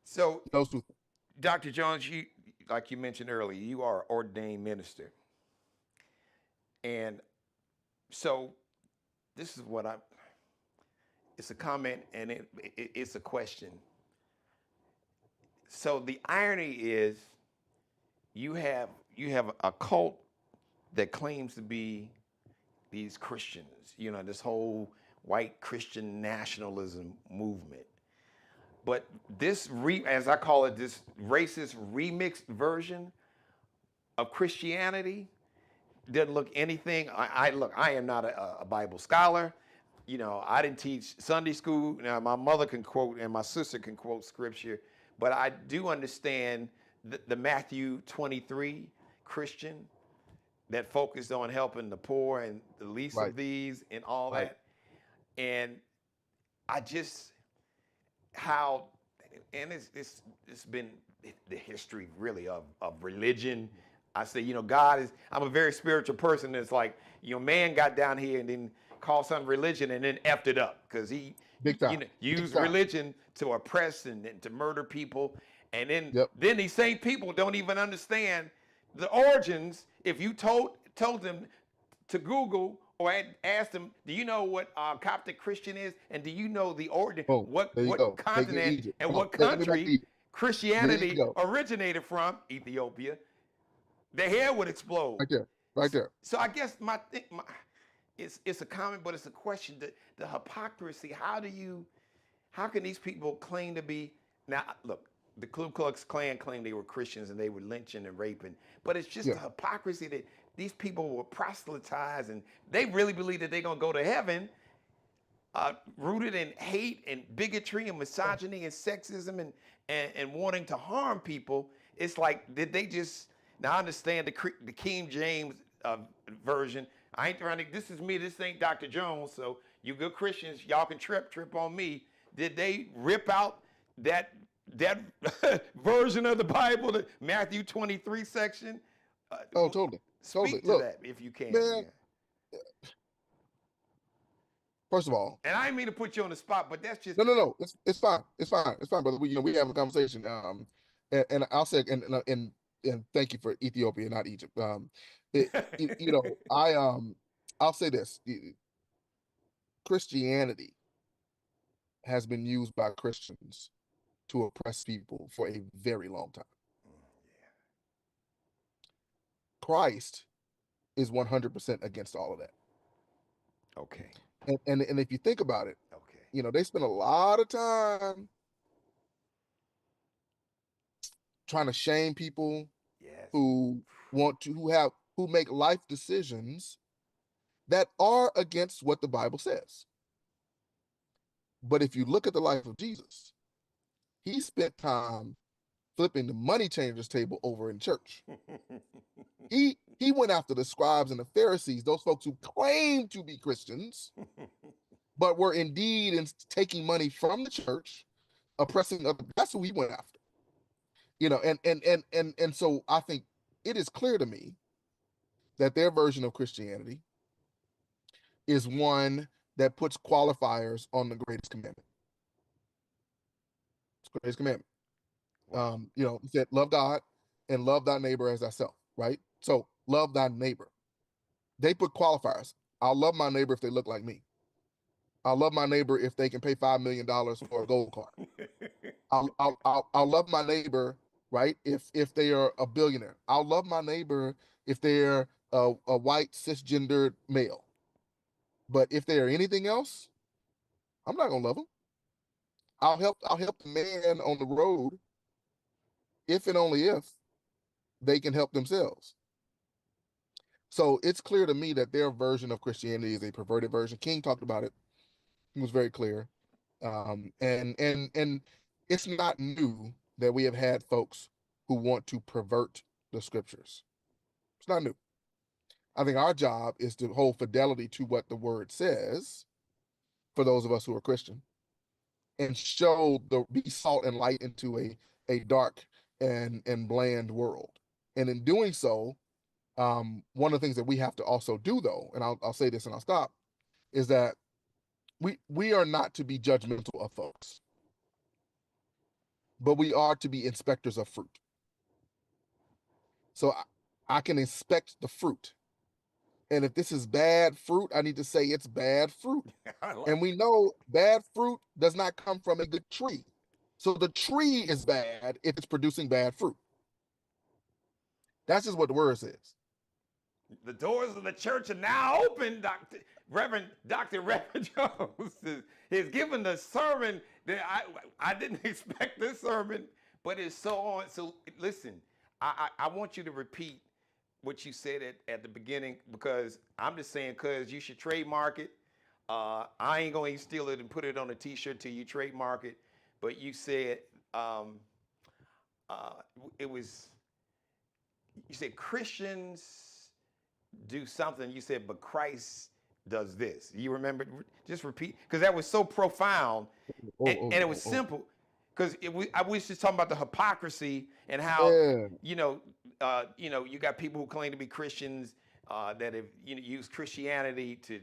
So, Those two things. Dr. Jones, like you mentioned earlier, you are an ordained minister. And so this is what it's a comment and it's a question. So the irony is you have a cult that claims to be these Christians, this whole white Christian nationalism movement. But this, as I call it, this racist remixed version of Christianity doesn't look anything. I am not a Bible scholar. I didn't teach Sunday school. Now, my mother can quote and my sister can quote scripture, but I do understand the Matthew 23 Christian that focused on helping the poor and the least Right. of these and all Right. that. And I just, it's been the history really of religion. I say, I'm a very spiritual person. It's like, man got down here and then called something religion and then effed it up because he Big time. used Big time. religion to oppress and to murder people. And then, Yep. then these same people don't even understand the origins. If you told them to Google or asked them, do you know what Coptic Christian is? And do you know the origin, Boom. what There you go. Take me to continent Egypt. and Come what on. Take me back to country Egypt. Christianity go. originated from? Ethiopia. Their hair would explode. Right there. Right there. So I guess it's a comment, but it's a question. The hypocrisy. How can these people claim to be? Now, look, the Ku Klux Klan claimed they were Christians and they were lynching and raping, but it's just Yeah. the hypocrisy that these people were proselytized and they really believe that they're gonna go to heaven, rooted in hate and bigotry and misogyny and sexism and wanting to harm people. It's like, did they just? Now I understand the King James version. I ain't trying to. This is me. This ain't Dr. Jones. So you good Christians, y'all can trip on me. Did they rip out that version of the Bible, the Matthew 23 section? Oh, totally. Speak to Look, that if you can. man. Yeah. First of all, And I didn't mean to put you on the spot, but that's just no. It's fine. It's fine. It's fine, brother. We have a conversation. And I'll say and thank you for Ethiopia, not Egypt. I'll say this: Christianity has been used by Christians to oppress people for a very long time. Christ is 100% against all of that. okay. And if you think about it, Okay. they spend a lot of time trying to shame people Yes. who make life decisions that are against what the Bible says. But if you look at the life of Jesus, he spent time flipping the money changers table over in church. He went after the scribes and the Pharisees, those folks who claimed to be Christians, but were indeed taking money from the church, oppressing others. That's who he went after. And so I think it is clear to me that their version of Christianity is one that puts qualifiers on the greatest commandment. It's the greatest commandment. Wow. He said, love God and love thy neighbor as thyself, right? So love thy neighbor. They put qualifiers. I'll love my neighbor if they look like me. I'll love my neighbor if they can pay $5 million for a gold card. I'll love my neighbor, right? If they are a billionaire. I'll love my neighbor if they're a white cisgendered male. But if they are anything else, I'm not gonna love them. I'll help the man on the road if and only if they can help themselves. So it's clear to me that their version of Christianity is a perverted version. King talked about it. He was very clear. And it's not new that we have had folks who want to pervert the scriptures. It's not new. I think our job is to hold fidelity to what the word says for those of us who are Christian and be salt and light into a dark and bland world. And in doing so, one of the things that we have to also do, though, and I'll say this and I'll stop, is that we are not to be judgmental of folks, but we are to be inspectors of fruit. So I can inspect the fruit. And if this is bad fruit, I need to say it's bad fruit. And we know bad fruit does not come from a good tree. So the tree is bad if it's producing bad fruit. That's just what the word says. The doors of the church are now open, Reverend Jones is giving the sermon that I didn't expect this sermon, but it's so on. So listen, I want you to repeat what you said at the beginning, because I'm just saying, because you should trademark it. I ain't going to steal it and put it on a t-shirt till you trademark it. But you said you said Christians do something. You said, but Christ does this. You remember? Just repeat, because that was so profound, and it was simple. Because I was just talking about the hypocrisy and how you got people who claim to be Christians that have used Christianity to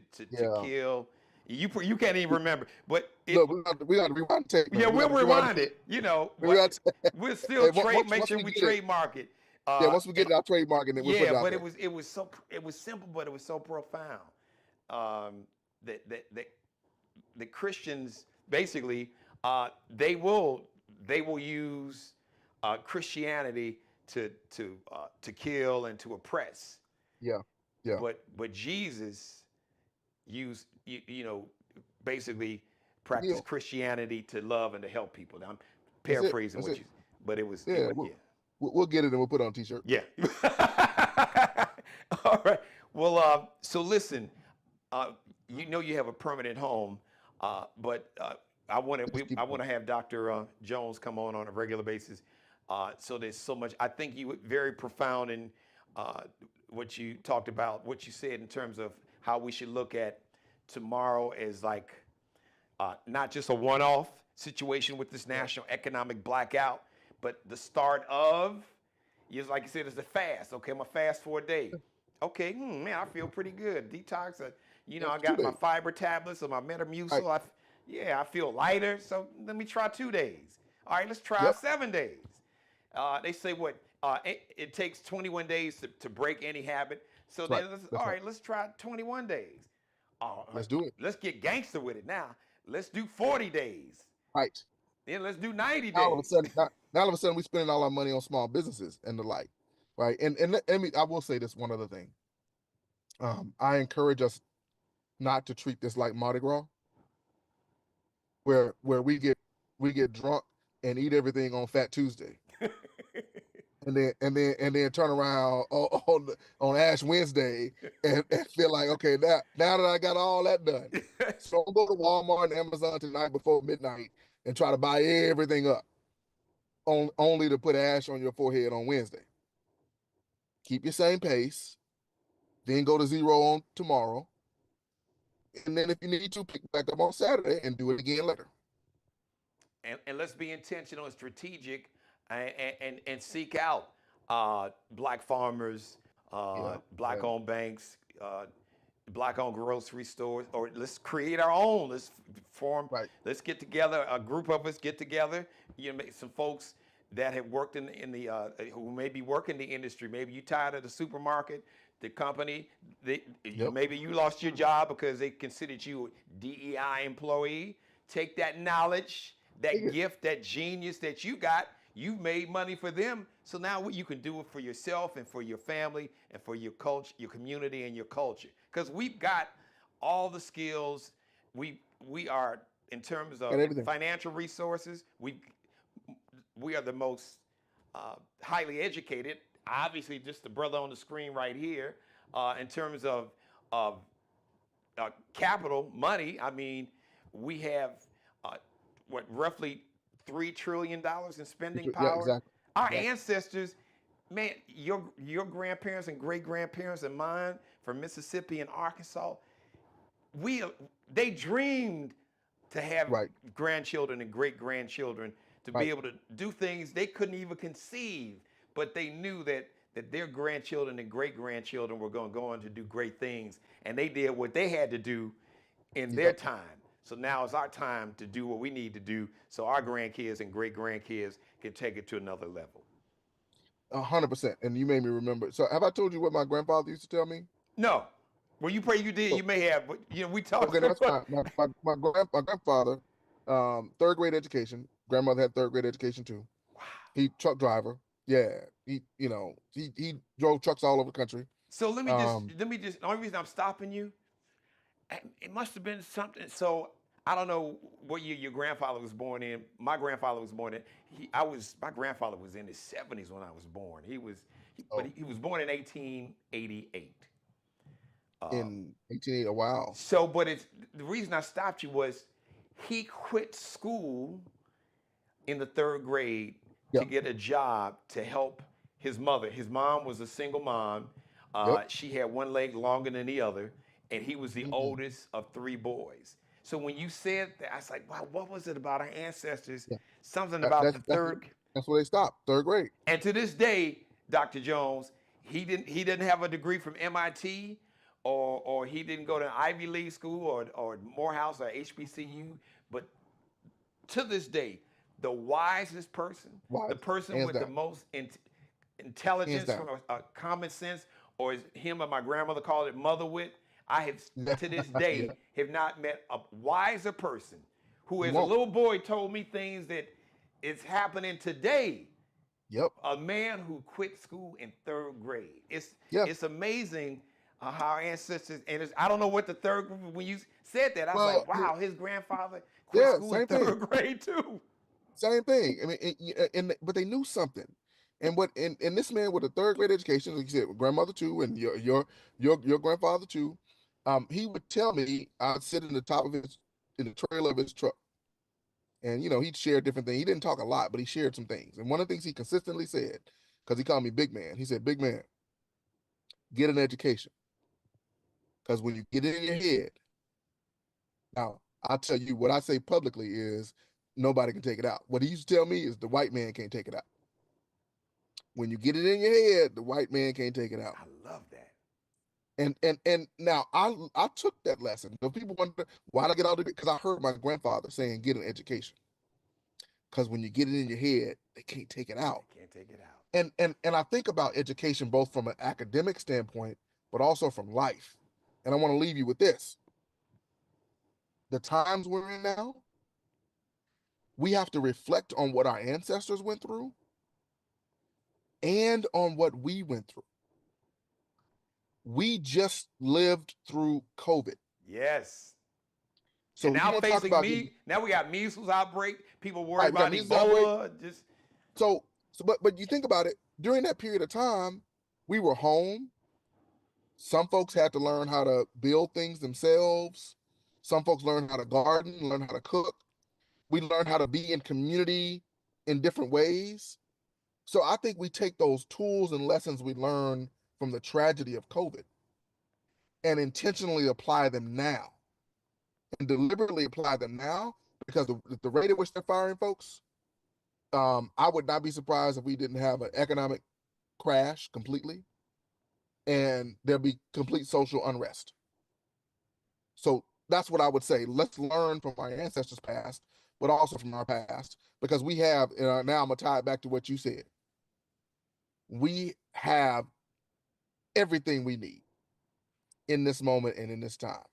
kill. You can't even remember, but we got to rewind tape. Yeah, we'll rewind it. We'll still make sure we trademark it. Once we get it, I'll trademark it. We'll put it out there. It was simple, but it was so profound that Christians basically they will use Christianity to kill and to oppress. Yeah. But Jesus used basically practiced Christianity to love and to help people. Now, I'm paraphrasing what you. but it was, Yeah, we'll get it and we'll put it on a t-shirt. yeah. All right. Well, so listen, you know you have a permanent home, but I want to have Dr. Jones come on a regular basis. So there's so much. I think you were very profound in what you talked about, what you said in terms of how we should look at tomorrow as like not just a one-off situation with this national economic blackout, but the start of, just like you said, it's a fast. Okay, I'm gonna fast for a day. Okay, man, I feel pretty good. Detox. I got my fiber tablets or my Metamucil. Right. I feel lighter. So let me try 2 days. All right, let's try 7 days. They say it takes 21 days to break any habit. So then, let's try 21 days. Let's do it. Let's get gangster with it now. Let's do 40 days. Right. Then let's do 90 days. Now all of a sudden, we're spending all our money on small businesses and the like, right? And I will say this one other thing. I encourage us not to treat this like Mardi Gras, where we get drunk and eat everything on Fat Tuesday, and then turn around on Ash Wednesday and feel like, okay, now that I got all that done, so I'll go to Walmart and Amazon tonight before midnight and try to buy everything up, only to put ash on your forehead on Wednesday. Keep your same pace, then go to 0 on tomorrow, and then if you need to, pick back up on Saturday and do it again later. And let's be intentional and strategic, and seek out black farmers, black-owned banks, black-owned grocery stores, or let's create our own. Let's form. Right. Let's get together. A group of us get together. Some folks that have worked in the who may be working the industry. Maybe you tired of the supermarket, the company. Maybe you lost your job because they considered you a DEI employee. Take that knowledge, that gift, that genius that you got. You've made money for them, so now you can do it for yourself and for your family and for your culture, your community, and your culture. Because we've got all the skills. We are, in terms of financial resources, we are the most highly educated. Obviously, just the brother on the screen right here. In terms of capital, money, I mean, we have roughly $3 trillion in spending power. Yeah, exactly. Our ancestors, man, your grandparents and great grandparents and mine from Mississippi and Arkansas, they dreamed to have grandchildren and great grandchildren to be able to do things they couldn't even conceive, but they knew that their grandchildren and great grandchildren were going to go on to do great things, and they did what they had to do in their time. So now it's our time to do what we need to do so our grandkids and great grandkids can take it to another level. 100%. And you made me remember. So have I told you what my grandfather used to tell me? No. Well, you pray you did. You may have, but we talked. Okay, that's fine. My grandfather, 3rd grade education. Grandmother had 3rd grade education too. Wow. He truck driver. Yeah. He drove trucks all over the country. So let me just. The only reason I'm stopping you, it must have been something. So I don't know what year your grandfather was born in. My grandfather was born in. My grandfather was in his 70s when I was born. He was born in 1888. In 1880, wow. So, but the reason I stopped you was he quit school in the 3rd grade to get a job to help his mother. His mom was a single mom. She had one leg longer than the other, and he was the oldest of 3 boys. So when you said that, I was like, wow, what was it about our ancestors? Yeah. Something about the third. That's where they stopped, 3rd grade. And to this day, Dr. Jones, he didn't have a degree from MIT, or he didn't go to an Ivy League school or Morehouse or HBCU. But to this day, the wisest person, the person with the most intelligence, from a common sense, or as him and my grandmother called it, mother wit. I have, to this day, have not met a wiser person who, as a little boy, told me things that is happening today. Yep. A man who quit school in 3rd grade. It's amazing how our ancestors, and I don't know what the 3rd, when you said that, I was like, wow, his grandfather quit school in 3rd grade too. Same thing. I mean, but they knew something. And this man with a third grade education, like you said, grandmother too, and your grandfather too, he would tell me I'd sit in the trailer of his truck, and he'd share different things. He didn't talk a lot, but he shared some things. And one of the things he consistently said, because he called me big man, he said, "Big man, get an education, because when you get it in your head, now I'll tell you what I say publicly is nobody can take it out. What he used to tell me is the white man can't take it out. When you get it in your head, the white man can't take it out." I love that. And now I took that lesson. If people wonder why did I get all the, because I heard my grandfather saying get an education. Because when you get it in your head, they can't take it out. Can't take it out. And I think about education both from an academic standpoint, but also from life. And I want to leave you with this. The times we're in now, we have to reflect on what our ancestors went through and on what we went through. We just lived through COVID. Yes. So and now we facing me, now we got measles outbreak. People worried about Ebola. But you think about it, during that period of time, we were home. Some folks had to learn how to build things themselves. Some folks learned how to garden, learn how to cook. We learned how to be in community in different ways. So I think we take those tools and lessons we learned from the tragedy of COVID and intentionally apply them now and deliberately apply them now, because the rate at which they're firing folks, I would not be surprised if we didn't have an economic crash completely and there'll be complete social unrest. So that's what I would say. Let's learn from our ancestors' past, but also from our past, because we have, now I'm going to tie it back to what you said. We have everything we need in this moment and in this time.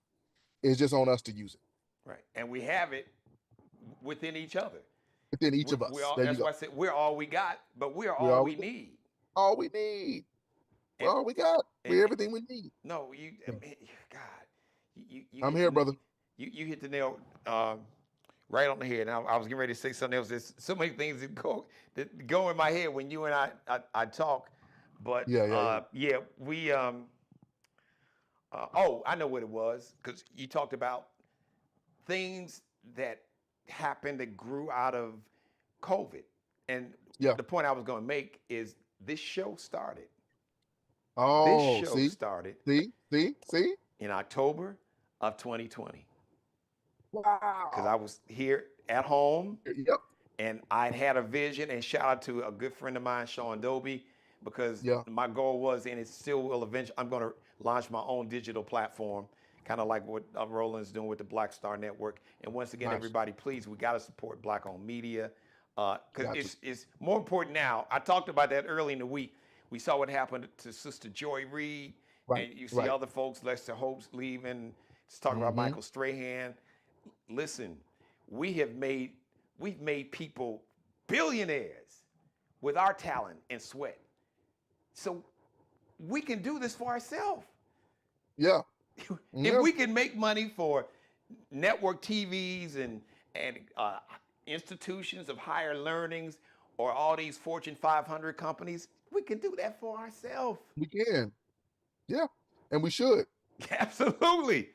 It's just on us to use it. Right. And we have it within each other. Within each of us. That's why I said we're all we got, but we're all we need. All we need. We're all we got. We're everything we need. No, I mean, God. I'm here, brother. You hit the nail right on the head. And I was getting ready to say something else. There's so many things that go in my head when you and I talk. But we I know what it was, because you talked about things that happened that grew out of COVID. And the point I was going to make is this show started. Oh, this show started. See? In October of 2020. Wow. Because I was here at home. Yep. And I'd had a vision, and shout out to a good friend of mine, Sean Dobie, because my goal was, and it still will eventually, I'm going to launch my own digital platform, kind of like what Roland's doing with the Black Star Network. And once again, everybody, please, we got to support Black-owned media, because it's more important now. I talked about that early in the week. We saw what happened to Sister Joy Reid, and you see other folks, Lester Hope's leaving. Let's talk about Michael Strahan. Listen, we've made people billionaires with our talent and sweat. So we can do this for ourselves. Yeah. If we can make money for network TVs and institutions of higher learnings, or all these Fortune 500 companies, we can do that for ourselves. We can. Yeah. And we should. Absolutely.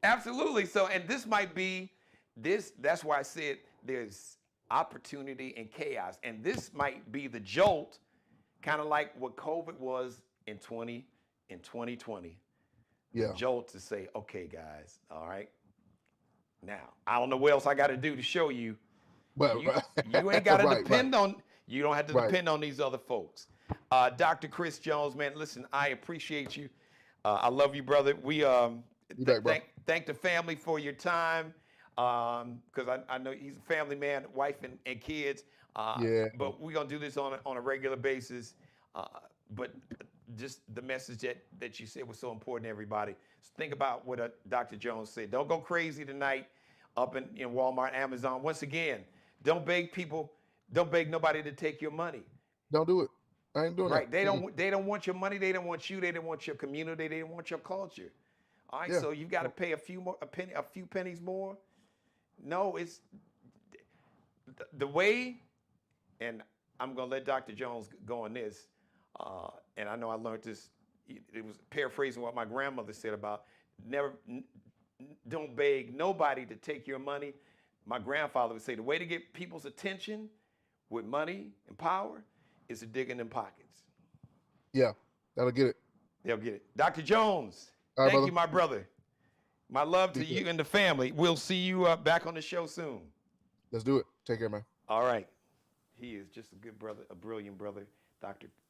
Absolutely. So, and this might be that's why I said there's opportunity and chaos. And this might be the jolt, kind of like what COVID was in 2020. Yeah. The jolt to say, okay, guys, all right. Now, I don't know what else I got to do to show you. But you ain't got to depend on, you don't have to depend on these other folks. Dr. Chris Jones, man, listen, I appreciate you. I love you, brother. We thank the family for your time, because I know he's a family man, wife and kids. But we're going to do this on a regular basis. But just the message that you said was so important to everybody. So think about what Dr. Jones said. Don't go crazy tonight up in Walmart, Amazon. Once again, don't beg nobody to take your money. Don't do it. I ain't doing it. Right. They don't want your money. They don't want you. They don't want your community. They don't want your culture. All right. So you got to pay a few pennies more. No, the way, and I'm going to let Dr. Jones go on this, and I know I learned this, it was paraphrasing what my grandmother said about don't beg nobody to take your money. My grandfather would say the way to get people's attention with money and power is to dig in them pockets. Yeah, that'll get it. They'll get it. Dr. Jones, All right, thank brother. you, my brother. My love to Be good. you and the family. We'll see you back on the show soon. Let's do it. Take care, man. All right. He is just a good brother, a brilliant brother,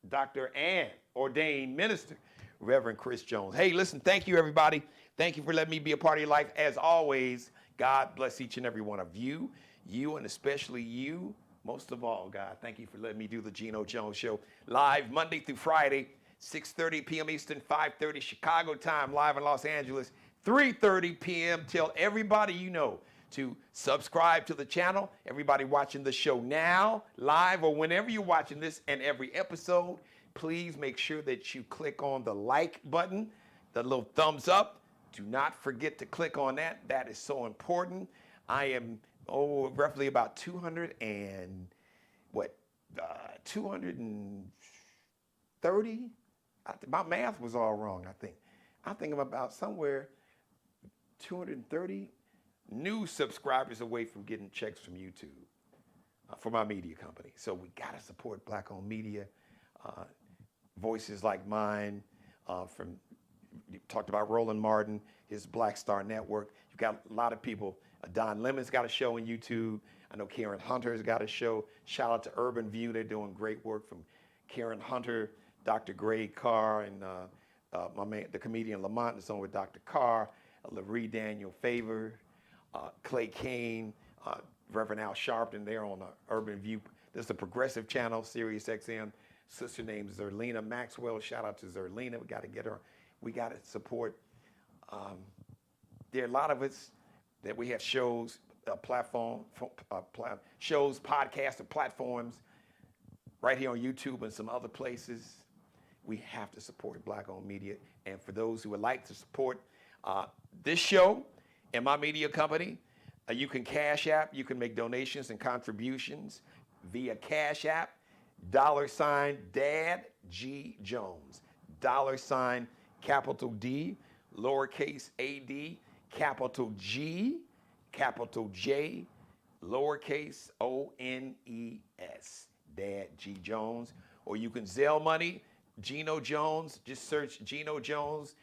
Doctor and ordained minister, Reverend Chris Jones. Hey, listen, thank you, everybody. Thank you for letting me be a part of your life. As always, God bless each and every one of you, and especially you. Most of all, God, thank you for letting me do the Geno Jones Show live Monday through Friday, 6:30 p.m. Eastern, 5:30 Chicago time, live in Los Angeles, 3:30 p.m. Tell everybody you know to subscribe to the channel. Everybody watching the show now, live, or whenever you're watching this and every episode, please make sure that you click on the like button, the little thumbs up. Do not forget to click on that. That is so important. I am roughly about 230. My math was all wrong. I think I'm about somewhere 230 new subscribers away from getting checks from YouTube for my media company. So we gotta support Black-owned media. Voices like mine, from you talked about Roland Martin, his Black Star Network. You've got a lot of people. Don Lemon's got a show on YouTube. I know Karen Hunter's got a show. Shout out to Urban View. They're doing great work from Karen Hunter, Dr. Greg Carr, and my man, the comedian Lamont is on with Dr. Carr, LaRee Daniel Favor, Clay Kane, Reverend Al Sharpton. They're on Urban View. There's a progressive channel, Sirius XM. Sister named Zerlina Maxwell. Shout out to Zerlina. We got to get her. We got to support. There are a lot of us that we have shows, shows, podcasts, and platforms right here on YouTube and some other places. We have to support Black-owned media. And for those who would like to support this show and my media company, you can Cash App. You can make donations and contributions via Cash App, $Dad G Jones, $ capital D, lowercase AD, capital G, capital J, lowercase ONES, Dad G Jones. Or you can Zelle money, Geno Jones. Just search Geno Jones.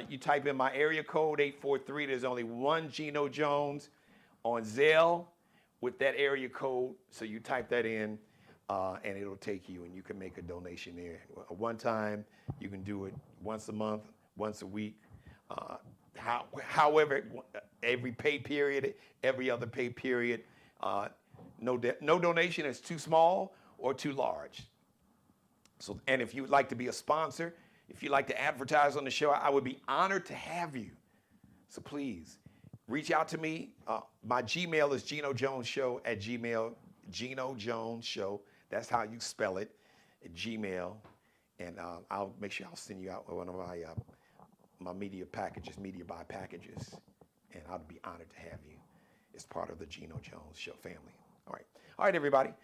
You type in my area code 843. There's only one Geno Jones on Zelle with that area code. So you type that in and it'll take you, and you can make a donation there. One time, you can do it once a month, once a week. However, every pay period, every other pay period, no donation is too small or too large. So, and if you would like to be a sponsor, if you'd like to advertise on the show, I would be honored to have you. So please, reach out to me. My Gmail is GenoJonesShow@Gmail, Geno Jones Show. That's how you spell it, at Gmail. And I'll make sure I'll send you out one of my media packages, media buy packages. And I'd be honored to have you as part of the Geno Jones Show family. All right, everybody.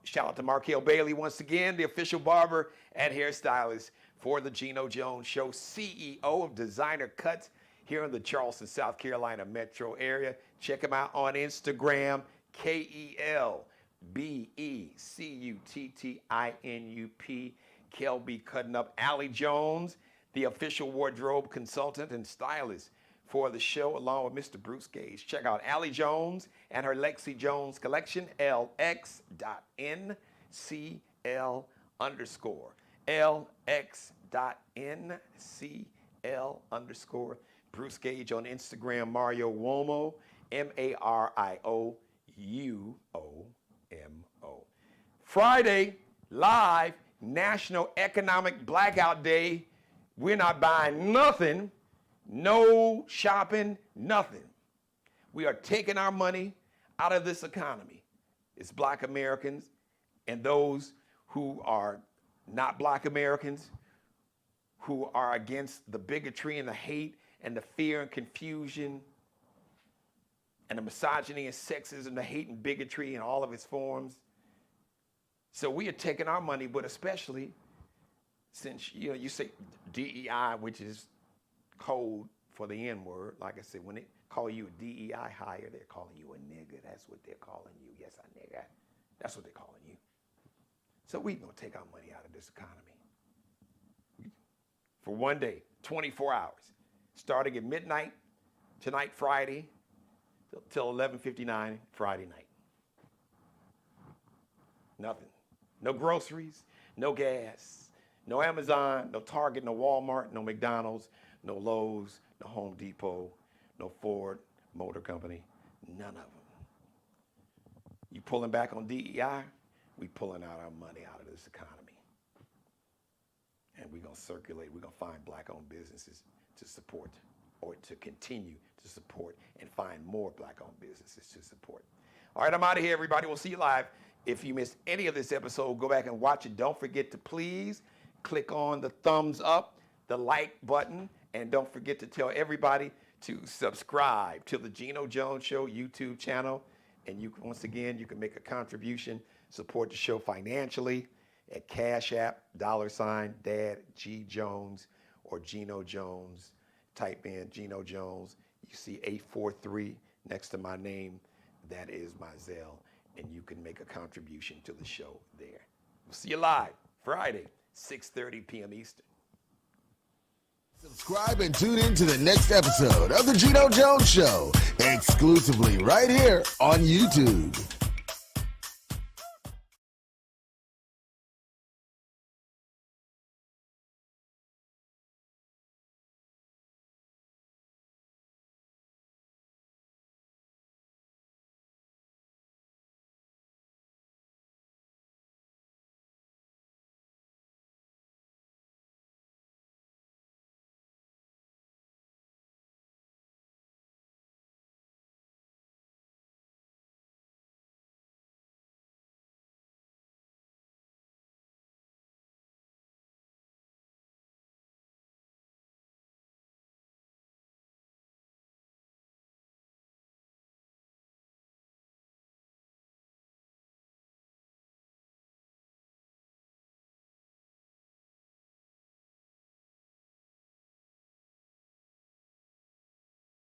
Shout out to Markel Bailey once again, the official barber and hairstylist for the Geno Jones Show, CEO of Designer Cuts here in the Charleston, South Carolina metro area. Check him out on Instagram, KELBECUTTINUP, Kelby Cutting Up. Allie Jones, the official wardrobe consultant and stylist for the show, along with Mr. Bruce Gage. Check out Allie Jones and her Lexi Jones collection, LX.NCL_. LX.NCL_. Bruce Gage on Instagram, Mario Uomo, MARIOUOMO. Friday, live, National Economic Blackout Day. We're not buying nothing, no shopping, nothing. We are taking our money out of this economy. It's Black Americans and those who are not Black Americans, who are against the bigotry and the hate and the fear and confusion and the misogyny and sexism, the hate and bigotry in all of its forms. So we are taking our money, but especially since, you say DEI, which is code for the N-word. Like I said, when they call you a DEI hire, they're calling you a nigga. That's what they're calling you. Yes, a nigga. That's what they're calling you. So we're going to take our money out of this economy for one day, 24 hours, starting at midnight tonight, Friday, till 11:59 Friday night. Nothing. No groceries, no gas, no Amazon, no Target, no Walmart, no McDonald's, no Lowe's, no Home Depot, no Ford Motor Company, none of them. You pulling back on DEI, we pulling out our money out of this economy. And we're going to circulate, we're going to find black-owned businesses to support, or to continue to support, and find more black-owned businesses to support. All right, I'm out of here, everybody. We'll see you live. If you missed any of this episode, go back and watch it. Don't forget to please click on the thumbs up, the like button, and don't forget to tell everybody to subscribe to the Geno Jones Show YouTube channel. And once again, you can make a contribution, support the show financially at Cash App, $Dad G Jones, or Geno Jones. Type in Geno Jones. You see 843 next to my name. That is my Zelle, and you can make a contribution to the show there. We'll see you live Friday, 6:30 p.m. Eastern. Subscribe and tune in to the next episode of the Geno Jones Show, exclusively right here on YouTube.